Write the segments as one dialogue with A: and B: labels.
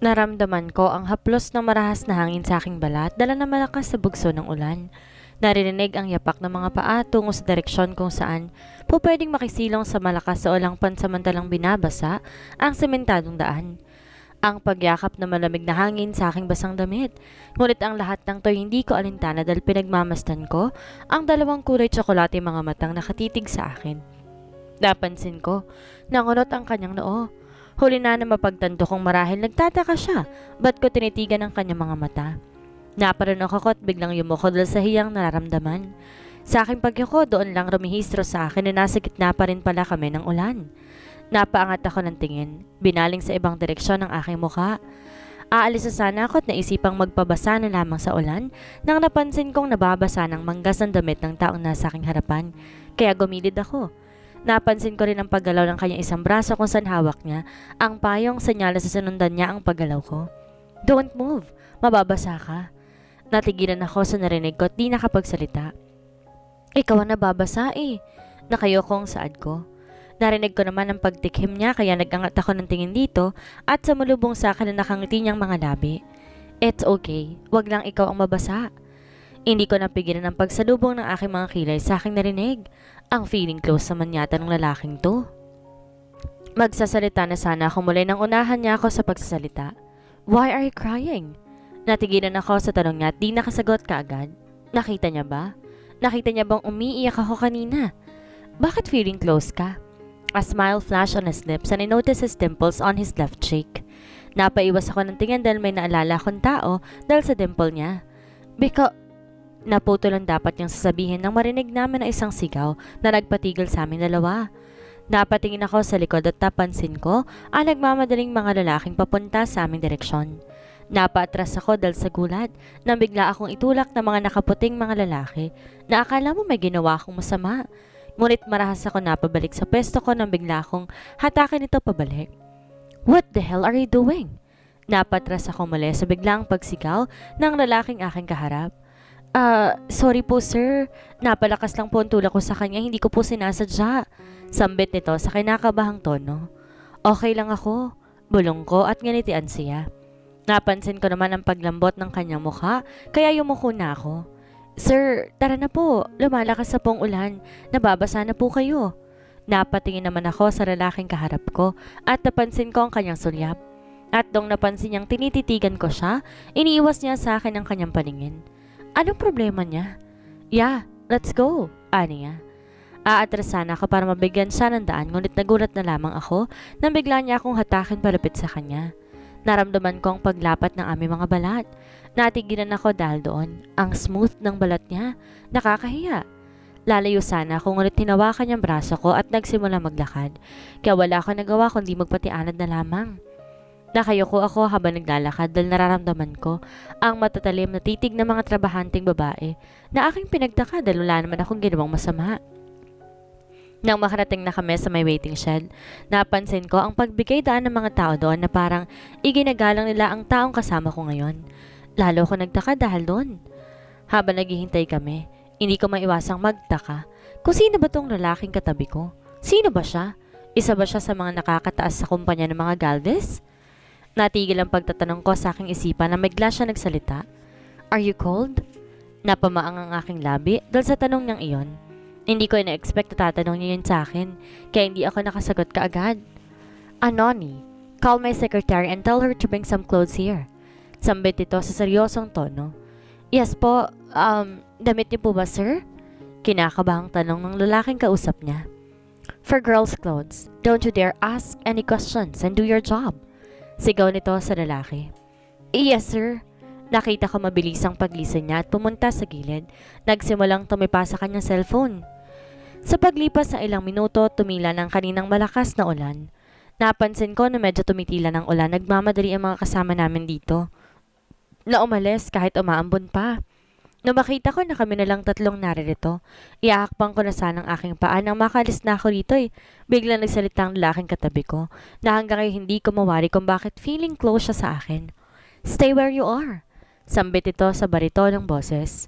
A: Naramdaman ko ang haplos ng marahas na hangin sa aking balat dala na malakas sa bugso ng ulan. Naririnig ang yapak ng mga paa tungo sa direksyon kung saan po pwedeng makisilong sa malakas sa ulang pansamantalang binabasa ang sementadong daan. Ang pagyakap na malamig na hangin sa aking basang damit. Ngunit ang lahat ng to hindi ko alintana dahil pinagmamasdan ko ang dalawang kulay tsokolate mga matang nakatitig sa akin. Napansin ko, nangunot ang kanyang noo. Huli na mapagtanto kong marahil nagtataka siya, ba't ko tinitigan ang kanyang mga mata. Naparano ako at biglang yumuko dahil sa hiyang nararamdaman. Sa aking pagyuko, doon lang rumihistro sa akin na nasa gitna pa rin pala kami ng ulan. Napaangat ako ng tingin, binaling sa ibang direksyon ng aking mukha. Aalis na sana ako at naisipang magpabasa na lamang sa ulan nang napansin kong nababasa ng manggas ang damit ng taong nasa aking harapan. Kaya gumilid ako. Napansin ko rin ang paggalaw ng kanyang isang braso kung saan hawak niya ang payong senyales sa sinundan niya ang paggalaw ko. Don't move, mababasa ka. Natigilan ako sa narinig ko at di nakapagsalita. Ikaw ang nababasa eh. Nakayokong saad ko. Narinig ko naman ang pagtikhim niya kaya nagangat ako ng tingin dito at sumalubong sa akin na nakangiti niyang mga labi. It's okay, wag lang ikaw ang mabasa. Hindi ko napigilan ang pagsalubong ng aking mga kilay sa aking narinig. Ang feeling close naman yata ng lalaking to. Magsasalita na sana ako muli nang unahan niya ako sa pagsasalita. Why are you crying? Natigilan ako sa tanong niya at di nakasagot kaagad. Nakita niya ba? Nakita niya bang umiiyak ako kanina? Bakit feeling close ka? A smile flashed on his lips and I noticed his dimples on his left cheek. Napaiwas ako ng tingin dahil may naalala akong tao dahil sa dimple niya. Naputo lang dapat niyang sasabihin nang marinig namin ang isang sigaw na nagpatigil sa amin dalawa. Napatingin ako sa likod at napansin ko ang nagmamadaling mga lalaking papunta sa aming direksyon. Napaatras ako dahil sa gulat nang bigla akong itulak ng mga nakaputing mga lalaki na akala mo may ginawa akong masama. Ngunit marahas ako napabalik sa pwesto ko nang bigla akong hatakin ito pabalik. What the hell are you doing? Napatras ako muli sa biglang pagsigaw ng lalaking aking kaharap. Sorry po sir. Napalakas lang po ang tulak ko sa kanya, hindi ko po sinasadya. Sambit nito sa kinakabahang tono. Okay lang ako. Bulong ko at nganitian siya. Napansin ko naman ang paglambot ng kanyang mukha, kaya yumuko na ako. Sir, tara na po. Lumalakas sa pong ulan. Nababasa na po kayo. Napatingin naman ako sa lalaking kaharap ko at napansin ko ang kanyang sulyap. At nung napansin niyang tinititigan ko siya, iniiwas niya sa akin ang kanyang paningin. Anong problema niya? Yeah, let's go, ani niya. Aatrasan ako para mabigyan siya ng daan ngunit nagulat na lamang ako nang bigla niya akong hatakin palapit sa kanya. Naramdaman ko ang paglapat ng aming mga balat. Natigilan ako dahil doon. Ang smooth ng balat niya. Nakakahiya. Lalayo sana ako ngunit hinawakan niyang braso ko at nagsimula maglakad. Kaya wala akong nagawa kundi magpatianad na lamang. Nakayuko ako habang naglalakad dahil nararamdaman ko ang matatalim na titig ng mga trabahanteng babae na aking pinagtaka dahil wala naman akong ginawang masama. Nang makarating na kami sa may waiting shed, napansin ko ang pagbigay daan ng mga tao doon na parang iginagalang nila ang taong kasama ko ngayon. Lalo ko nagtaka dahil doon. Habang naghihintay kami, hindi ko maiwasang magtaka kung sino ba tong lalaking katabi ko. Sino ba siya? Isa ba siya sa mga nakakataas sa kumpanya ng mga Galvez? Natigil ang pagtatanong ko sa aking isipan na bigla siya nagsalita. Are you cold? Napamaang ang aking labi dahil sa tanong niyang iyon. Hindi ko ina-expect na tatanong niya yun sa akin, kaya hindi ako nakasagot kaagad. Anoni, call my secretary and tell her to bring some clothes here. Sambit ito sa seryosong tono. Yes po, damit niyo po ba sir? Kinakabahang tanong ng lalaking kausap niya. For girls' clothes, don't you dare ask any questions and do your job. Sigaw nito sa lalaki. Yes sir. Nakita ko mabilis ang paglisan niya at pumunta sa gilid. Nagsimulang tumipa sa kanyang cellphone. Sa paglipas ng ilang minuto, tumila ng kaninang malakas na ulan. Napansin ko na medyo tumitila ng ulan, nagmamadali ang mga kasama namin dito. Na umalis kahit umaambon pa. Nung makita ko na kami na lang tatlong naririto, iahakbang ko na sanang aking paa nang makalis na ako rito Biglang nagsalita ang lalaking katabi ko na hanggang ngayon hindi ko mawari kung bakit feeling close siya sa akin. Stay where you are. Sambit ito sa barito ng boses.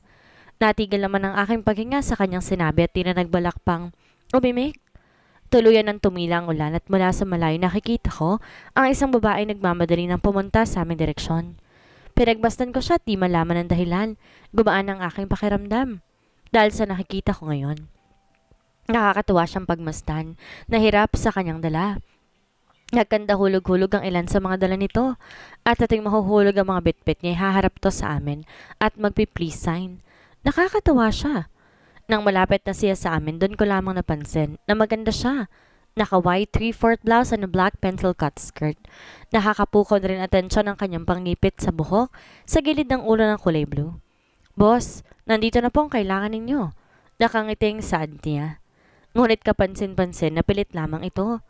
A: Natigil naman ang aking paghinga sa kanyang sinabi at tila nagbalak pang umimik. Tuluyan ng tumila ang ulan at mula sa malayo nakikita ko ang isang babae nagmamadali ng pumunta sa aming direksyon. Pinagbastan ko siya at di malaman ang dahilan. Gumaan ang aking pakiramdam. Dahil sa nakikita ko ngayon. Nakakatuwa siyang pagmasdan. Nahirap sa kanyang dala. Nagkanda hulog-hulog ang ilan sa mga dala nito. At ating mahuhulog ang mga bitbit niya, haharap to sa amin at magpi-please sign. Nakakatuwa siya. Nang malapit na siya sa amin, doon ko lamang napansin na maganda siya. Naka-white 3/4 blouse and a black pencil cut skirt. Nakakapukod rin atensyon ang kanyang pangnipit sa buhok sa gilid ng ulo ng kulay blue. Boss, nandito na po ang kailangan ninyo. Nakangiting saad niya. Ngunit kapansin-pansin na pilit lamang ito.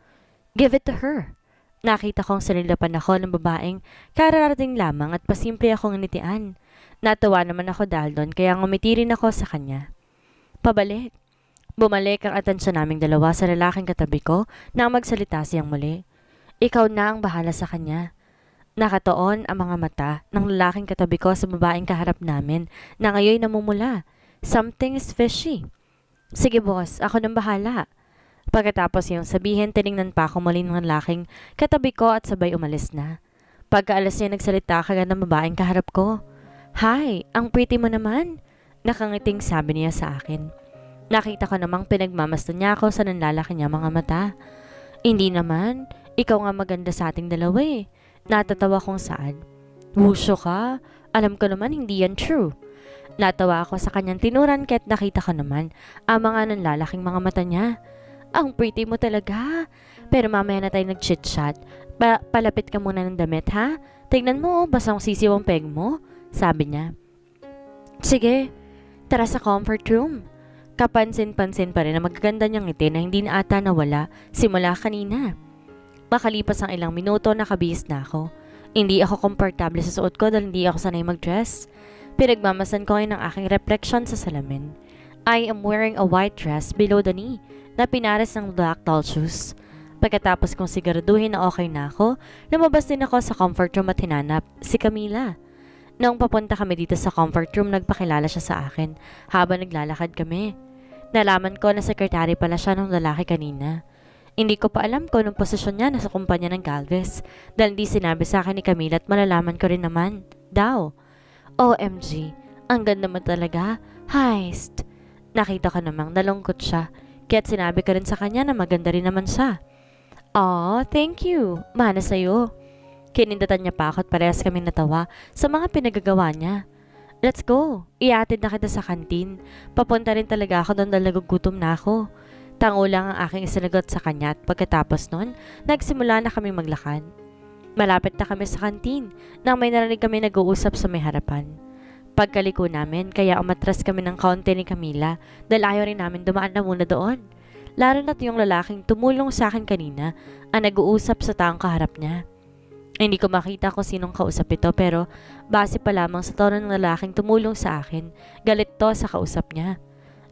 A: Give it to her. Nakita kong sinilapan ako ng babaeng kararating lamang at pasimple akong nitian. Natuwa naman ako dahil doon kaya ngumiti rin ako sa kanya. Pabalik. Bumalik ang atensyon naming dalawa sa lalaking katabi ko nang magsalita siyang muli. Ikaw na ang bahala sa kanya. Nakatoon ang mga mata ng lalaking katabi ko sa babaeng kaharap namin na ngayon namumula. Something is fishy. Sige boss, ako nang bahala. Pagkatapos yung sabihin, tiningnan pa ako muli ng lalaking katabi ko at sabay umalis na. Pagkaalas niya nagsalita kagad ng babaeng kaharap ko. Hi, ang pretty mo naman. Nakangiting sabi niya sa akin. Nakita ko namang pinagmamasdan niya ako sa nanlalaki niya mga mata. Hindi naman, ikaw nga maganda sa ating dalawa eh. Natatawa kong saad. Wusyo ka, alam ko naman hindi yan true. Natawa ako sa kanyang tinuran kahit nakita ko naman ang mga nanlalaking mga mata niya. Ang pretty mo talaga. Pero mamaya na tayo nag-chit-chat. Palapit ka muna ng damit ha? Tingnan mo, basang sisiw ang peg mo. Sabi niya. Sige, tara sa comfort room. Kapansin-pansin pa rin na magaganda niyang ngiti na hindi na ata nawala simula kanina. Makalipas ang ilang minuto nakabihis na ako. Hindi ako komportable sa suot ko dahil hindi ako sanay mag-dress. Pinagmamasan ko ngayon ang aking reflection sa salamin. I am wearing a white dress below the knee na pinares ng black tall shoes. Pagkatapos kong siguraduhin na okay na ako, lumabas din ako sa comfort room at hinanap si Camila. Noong papunta kami dito sa comfort room, nagpakilala siya sa akin habang naglalakad kami. Nalaman ko na sekretary pala siya ng lalaki kanina. Hindi ko pa alam kung anong posisyon niya nasa kumpanya ng Galvez dahil hindi sinabi sa akin ni Camila at malalaman ko rin naman. Daw. OMG, ang ganda mo talaga. Heist. Nakita ko namang nalungkot siya kaya't sinabi ko rin sa kanya na maganda rin naman siya. Aw, thank you. Mana sa'yo. Kinindatan niya pa ako at parehas kaming natawa sa mga pinagagawa niya. Let's go. Iatid na kita sa kantin. Papunta rin talaga ako doon dahil nagugutom na ako. Tango lang ang aking isinagot sa kanya at pagkatapos nun, nagsimula na kami maglakad. Malapit na kami sa kantin nang may narinig kami nag-uusap sa may harapan. Pagkaliko namin, kaya umatras kami ng kaunti ni Camila dahil ayaw rin namin dumaan na muna doon. Lalo na't yung lalaking tumulong sa akin kanina ang nag-uusap sa taong kaharap niya. Hindi ko makita kung sinong kausap ito pero base pa lamang sa tono ng lalaking tumulong sa akin, galit to sa kausap niya.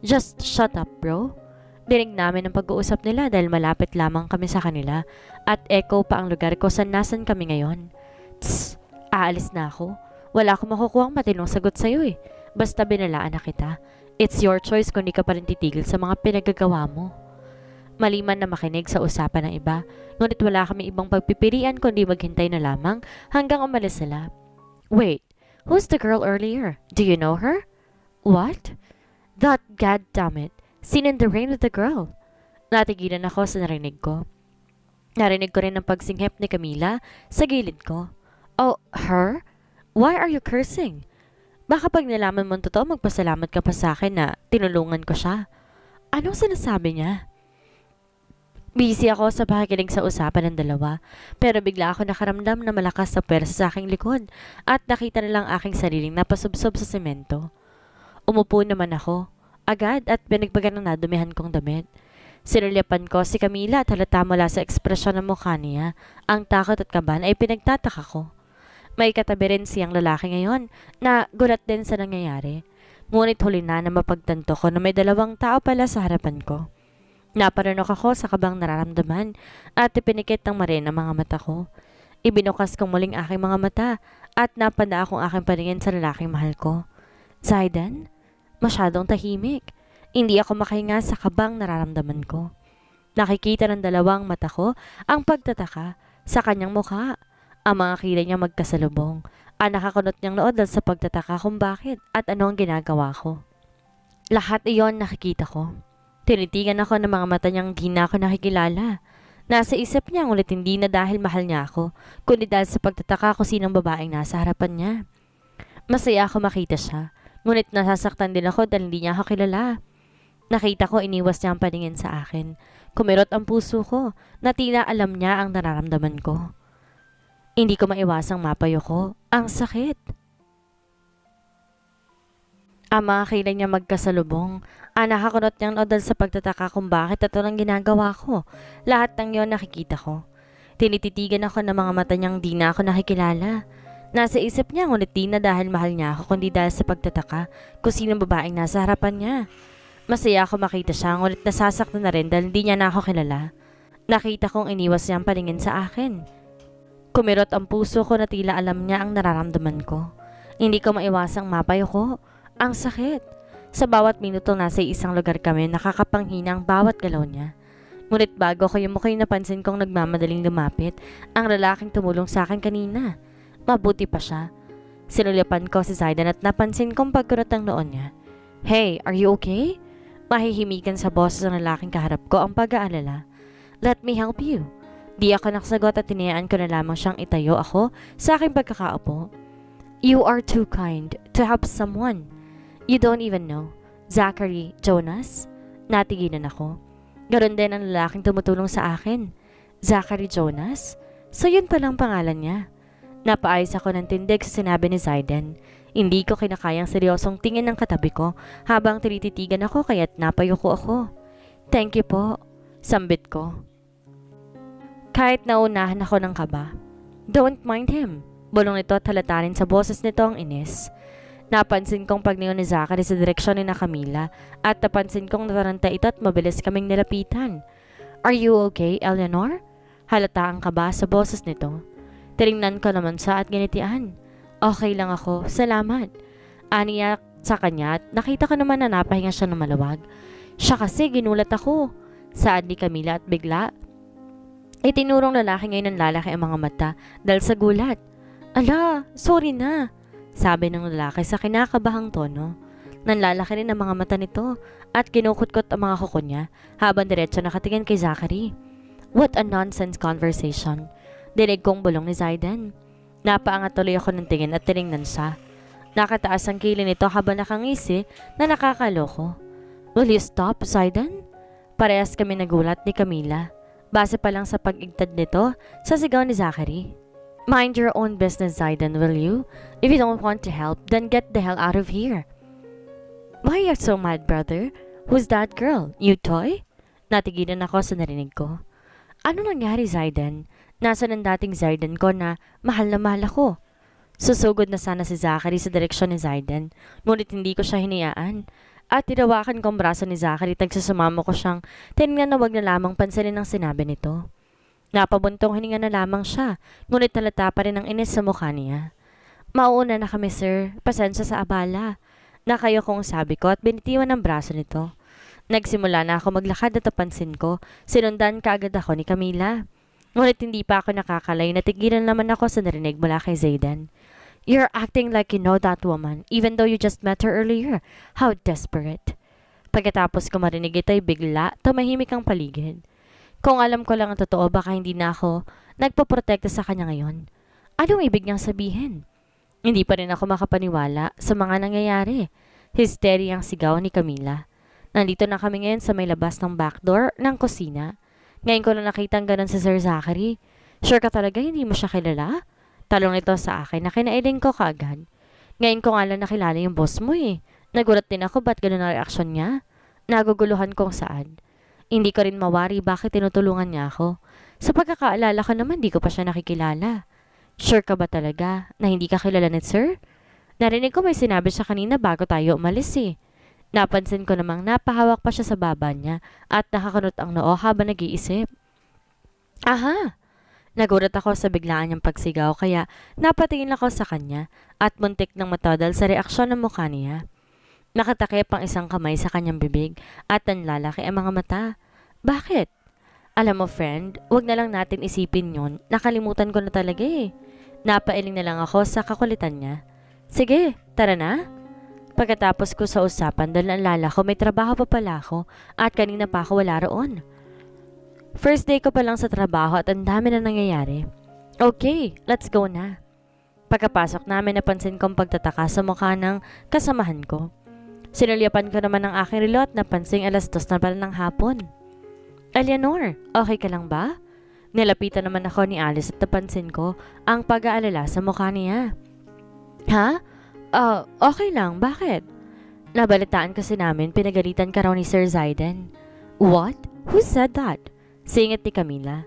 A: Just shut up bro. Dinig namin ang pag-uusap nila dahil malapit lamang kami sa kanila at echo pa ang lugar ko sa nasan kami ngayon. Tss, aalis na ako. Wala akong makukuha ang matinong sagot sa'yo eh. Basta binalaan na kita. It's your choice kung di ka pa rin titigil sa mga pinagagawa mo. Maliman na makinig sa usapan ng iba, ngunit wala kami ibang pagpipilian kundi maghintay na lamang hanggang umalis sila. Wait, who's the girl earlier? Do you know her? What? That goddammit, seen in the rain with the girl. Natigilan ako sa narinig ko. Narinig ko rin ang pagsinghip ni Camila sa gilid ko. Oh, her? Why are you cursing? Baka pag nalaman mo totoo, magpasalamat ka pa sa akin na tinulungan ko siya. Anong sinasabi niya? Busy ako sa pakikinig sa usapan ng dalawa, pero bigla ako nakaramdam na malakas na pwersa sa aking likod at nakita na lang aking sariling napasubsob sa semento. Umupo naman ako, agad at binagbagan ng nadumihan kong damit. Sinulyapan ko si Camila at halata mula sa ekspresyon ng mukha niya, ang takot at kaban ay pinagtataka ko. May katabi rin siyang lalaki ngayon na gulat din sa nangyayari, ngunit huli na mapagtanto ko na may dalawang tao pala sa harapan ko. Naparanok ako sa kabang nararamdaman at ipinikit ng marin ang mga mata ko. Ibinukas kong muling aking mga mata at napanda akong aking paningin sa lalaking mahal ko. Zaidan, masyadong tahimik. Hindi ako makahinga sa kabang nararamdaman ko. Nakikita ng dalawang mata ko ang pagtataka sa kanyang mukha. Ang mga kilay niya magkasalubong. Ang nakakunot niyang noo dahil sa pagtataka kung bakit at ano ang ginagawa ko. Lahat iyon nakikita ko. Tinitigan ako ng mga mata niyang di na ako nakikilala. Nasa isip niya ngunit hindi na dahil mahal niya ako, kundi dahil sa pagtataka ko sinong babaeng nasa harapan niya. Masaya ako makita siya, ngunit nasasaktan din ako dahil hindi niya ako kilala. Nakita ko iniwas niya ang paningin sa akin. Kumirot ang puso ko na tila alam niya ang nararamdaman ko. Hindi ko maiwasang mapayo ko. Ang sakit. Ang mga kilay niya magkasalubong. Nakakunot niyang nodal sa pagtataka kung bakit ito lang ginagawa ko. Lahat ng iyon nakikita ko. Tinititigan ako ng mga mata niyang di na ako nakikilala. Nasa isip niya ngunit di na dahil mahal niya ako kundi dahil sa pagtataka kung sinong babaeng nasa harapan niya. Masaya ako makita siya ngunit nasasaktan na rin dahil di niya na ako kilala. Nakita kong iniwas niya ang paningin sa akin. Kumirot ang puso ko na tila alam niya ang nararamdaman ko. Hindi ko maiwasang mapayo ko. Ang sakit. Sa bawat minuto nasa isang lugar kami, nakakapanghina ang bawat galaw niya. Ngunit bago ko yumukoy napansin kong nagmamadaling lumapit ang lalaking tumulong sa akin kanina. Mabuti pa siya. Sinulipan ko si Zaidan at napansin kong pagkurot ng noon niya. Hey, are you okay? Mahihimikan sa boses ng lalaking kaharap ko ang pag-aalala. Let me help you. Di ako nakasagot at tinayaan ko na lamang siyang itayo ako sa aking pagkakaupo. You are too kind to help someone you don't even know. Zachary Jonas? Natigilan ako. Ganon din ang lalaking tumutulong sa akin. Zachary Jonas? So yun palang pangalan niya. Napaayos ako ng tindig sa sinabi ni Zaidan. Hindi ko kinakayang seryosong tingin ng katabi ko habang tinititigan ako kaya't napayuko ako. Thank you po. Sambit ko. Kahit naunahan ako ng kaba. Don't mind him. Bulong nito at halata rin sa boses nito ang inis. Napansin kong pagningon ni Zachary sa direksyon ni na Camila at napansin kong nataranta ito at mabilis kaming nilapitan. Are you okay, Eleanor? Halata ang kaba sa boses nito. Tinignan ko naman siya at ginitian. Okay lang ako, salamat. Aniya sa kanya at nakita ko naman na napahinga siya ng malawag. Siya kasi ginulat ako. Saad ni Camila at bigla. Itinurong lalaki ngayon ng lalaki ang mga mata dahil sa gulat. Ala, sorry na. Sabi ng lalaki sa kinakabahang tono. Nanlalaki rin ang mga mata nito at kinukutkot ang mga kuko niya habang diretso nakatingin kay Zachary. What a nonsense conversation. Dinig kong bulong ni Zaidan. Napaangat tuloy ako ng tingin at tinignan siya. Nakataas ang kilay nito habang nakangisi na nakakaloko. Will you stop, Zaidan? Parehas kami nagulat ni Camila. Base pa lang sa pag-igtad nito sa sigaw ni Zachary. Mind your own business, Zaidan, will you? If you don't want to help, then get the hell out of here. Why are you so mad, brother? Who's that girl? You toy? Natigilan ako sa narinig ko. Ano nangyari, Zaidan? Nasaan ang dating Zaidan ko na mahal ako? Susugod na sana si Zachary sa direksyon ni Zaidan, ngunit hindi ko siya hinayaan. At tinawakan ko ang braso ni Zachary at nagsasumamo ko siyang tinignan na wag na lamang pansinin ang sinabi nito. Napabuntong hininga na lamang siya, ngunit talata pa rin ang inis sa mukha niya. Mauuna na kami, sir. Pasensya sa abala. Nakayo kong sabi ko at binitiwan ang braso nito. Nagsimula na ako maglakad at napansin ko, sinundan kaagad ako ni Camila. Ngunit hindi pa ako nakakalay, natigilan naman ako sa narinig mula kay Zaidan. You're acting like you know that woman, even though you just met her earlier. How desperate. Pagkatapos ko marinig ito'y bigla, tumahimik ang paligid. Kung alam ko lang ang totoo, baka hindi na ako nagpoprotekta sa kanya ngayon. Anong ibig niyang sabihin? Hindi pa rin ako makapaniwala sa mga nangyayari. Hysteria ang sigaw ni Camila. Nandito na kami ngayon sa may labas ng backdoor ng kusina. Ngayon ko lang nakita ang ganun si Sir Zachary. Sure ka talaga hindi mo siya kilala? Talong nito sa akin na kinailing ko kaagad. Ngayon ko nga lang nakilala yung boss mo eh. Nagulat din ako ba't ganun ang reaksyon niya. Naguguluhan kong saan. Hindi ko rin mawari bakit tinutulungan niya ako. Sa pagkakaalala ko naman di ko pa siya nakikilala. Sure ka ba talaga na hindi ka kilala ni Sir? Narinig ko may sinabi siya kanina bago tayo umalis eh. Napansin ko namang napahawak pa siya sa baba niya at nakakunot ang noo habang nag-iisip. Aha! Nagulat ako sa biglaan niyang pagsigaw kaya napatingin ako sa kanya at muntik ng matadal sa reaksyon ng mukha niya. Nakatakip ang isang kamay sa kanyang bibig at nanlalaki ang mga mata. Bakit? Alam mo friend, wag na lang natin isipin yon. Nakalimutan ko na talaga eh. Napailing na lang ako sa kakulitan niya. Sige, tara na. Pagkatapos ko sa usapan dahil naalala ko may trabaho pa pala ako at kanina pa ako wala roon. First day ko pa lang sa trabaho at ang dami na nangyayari. Okay, let's go na. Pagkapasok namin napansin kong pagtataka sa mukha ng kasamahan ko. Sinulyapan ko naman ang aking relo at napansing 2:00 na pala ng hapon. Eleanor, okay ka lang ba? Nilapitan naman ako ni Alice at napansin ko ang pag-aalala sa mukha niya. Ha? Okay lang. Bakit? Nabalitaan kasi namin pinagalitan ka raw ni Sir Zayden. What? Who said that? Singit ni Camila.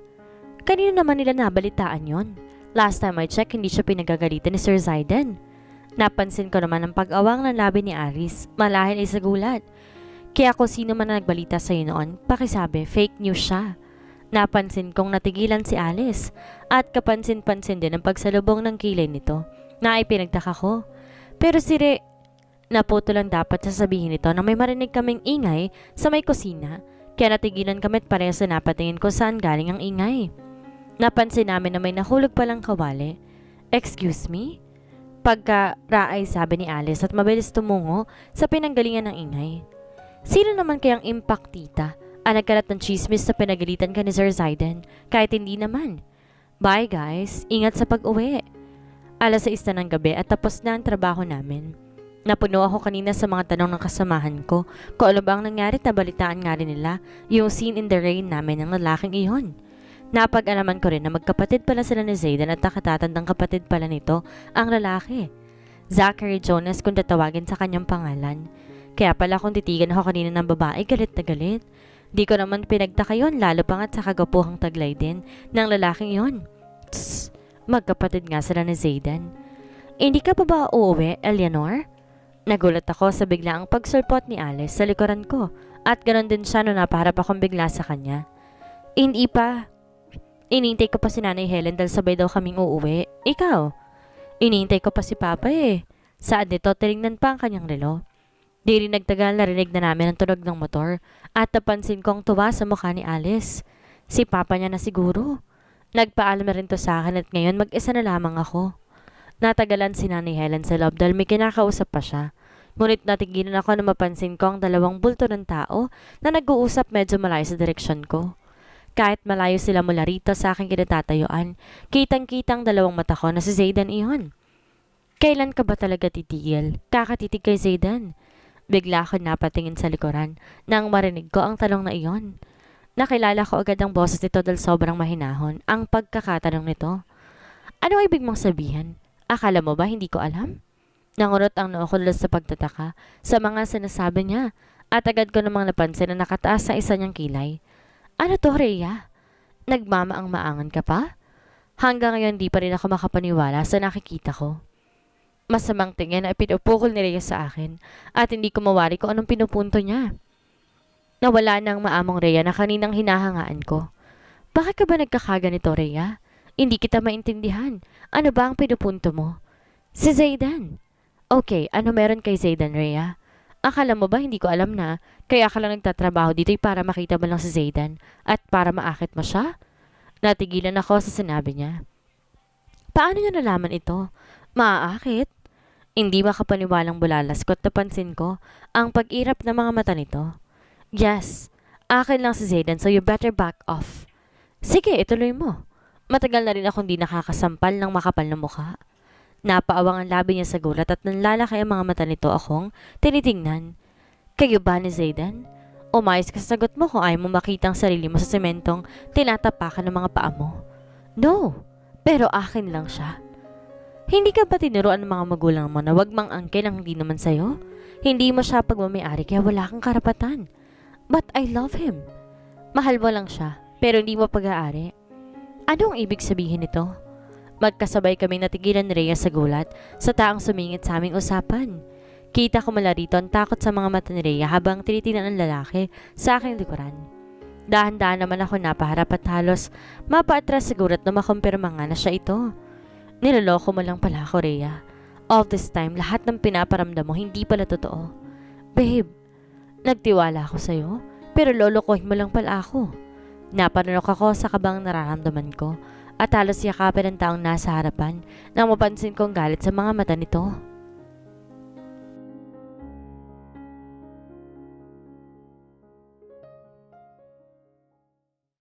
A: Kanino naman nila nabalitaan yon? Last time I checked, hindi siya pinagagalitan ni Sir Zayden. Napansin ko naman ang pag-awang ng labi ni Alice. Malahin ay sa gulat. Kaya kung sino man na nagbalita sa'yo noon, pakisabi, fake news siya. Napansin kong natigilan si Alice at kapansin-pansin din ang pagsalubong ng kilay nito na ay pinagtaka ko. Pero si naputo lang dapat sasabihin nito na may marinig kaming ingay sa may kusina kaya natigilan kami at parehas na napatingin ko saan galing ang ingay. Napansin namin na may nahulog palang kawali. Excuse me? Pagka-raay sabi ni Alice at mabilis tumungo sa pinanggalingan ng ingay. Sino naman kayang impact tita? Nagkalat ng chismis sa pinagalitan ka ni Sir Zayden kahit hindi naman. Bye guys, ingat sa pag-uwi. 6:00 na ng gabi at tapos na ang trabaho namin. Napuno ako kanina sa mga tanong ng kasamahan ko kung ano ba ang nangyari at nabalitaan nga rin nila yung scene in the rain namin ng lalaking iyon. Napag-alaman ko rin na magkapatid pala sila ni Zayden at nakatatandang kapatid pala nito ang lalaki. Zachary Jonas kung tatawagin sa kanyang pangalan. Kaya pala kung titigan ako kanina ng babae, galit na galit. Di ko naman pinagtaka yun, lalo pa nga't sa kagapuhang taglay din ng lalaking yon. Tss, magkapatid nga sila ni Zayden. Hindi ka pa ba uuwi, Eleanor? Nagulat ako sa biglaang pagsulpot ni Alice sa likuran ko at ganon din siya nung napaharap akong bigla sa kanya. Hindi pa. Inintay ko pa si Nanay Helen dahil sabay daw kaming uuwi. Ikaw? Inintay ko pa si Papa eh. Saan nito tinignan pa ang kanyang relo. Di rin nagtagal narinig na namin ang tunog ng motor at napansin kong tuwa sa mukha ni Alice. Si Papa niya na siguro. Nagpaalam na rin to sa akin at ngayon mag-isa na lamang ako. Natagalan si Nanay Helen sa loob dahil may kinakausap pa siya. Ngunit natigilan ako na mapansin ko ang 2 bulto ng tao na nag-uusap medyo malayo sa direksyon ko. Kahit malayo sila mula rito sa aking kinatatayuan, kitang-kitang 2 mata ko na si Zayden iyon. Kailan ka ba talaga titigil? Kakatitig kay Zayden. Bigla ako napatingin sa likuran nang marinig ko ang tanong na iyon. Nakilala ko agad ang boses nito dahil sobrang mahinahon ang pagkakatanong nito. Ano ibig mong sabihin? Akala mo ba hindi ko alam? Nangurot ang noo ko sa pagtataka sa mga sinasabi niya at agad ko namang napansin na nakataas sa isa niyang kilay. Ano to, Rhea? Nagmamaang-maangan ka pa? Hanggang ngayon di pa rin ako makapaniwala sa nakikita ko. Masamang tingin na pinupukol ni Rhea sa akin at hindi ko mawari kung anong pinupunto niya. Nawala na ang maamong Rhea na kaninang hinahangaan ko. Bakit ka ba nagkakaganito, Rhea? Hindi kita maintindihan. Ano ba ang pinupunto mo? Si Zayden. Okay, ano meron kay Zayden, Rhea? Akala mo ba hindi ko alam na kaya ka lang nagtatrabaho dito para makita mo lang si Zayden at para maakit mo siya? Natigilan ako sa sinabi niya. Paano niya nalaman ito? Maaakit? Hindi makapaniwalang bulalas ko at napansin ko ang pag-irap ng mga mata nito. Yes, akin lang si Zayden so you better back off. Sige, ituloy mo. Matagal na rin akong di nakakasampal ng makapal na mukha. Napaawang ang labi niya sa gulat at nanlalaki ang mga mata nito akong tinitingnan. Kayo ba ni Zayden? Umayos ka sa sagot mo kung ayaw mo makita ang sarili mo sa sementong tinatapakan ng mga paa mo. No, pero akin lang siya. Hindi ka ba tinuruan ng mga magulang mo na wag mang angkin ang hindi naman sa'yo? Hindi mo siya pagmamayari kaya wala kang karapatan. But I love him. Mahal mo lang siya, pero hindi mo pag-aari. Ano ang ibig sabihin nito? Magkasabay kami natigilan ni Rhea sa gulat sa taong sumingit sa aming usapan. Kita ko mula rito ang takot sa mga mata ni Rhea habang tinitingnan ang lalaki sa aking likuran. Dahan-dahan naman ako napaharap at halos mapaatras siguro at na makumpirma nga na siya ito. Niloloko mo lang pala ako, Rhea. All this time, lahat ng pinaparamdam mo hindi pala totoo. Babe, nagtiwala ako sa'yo, pero lolokohin mo lang pala ako. Napanunok ako sa kabang nararamdaman ko at halos yakapin ang taong nasa harapan nang mapansin kong galit sa mga mata nito.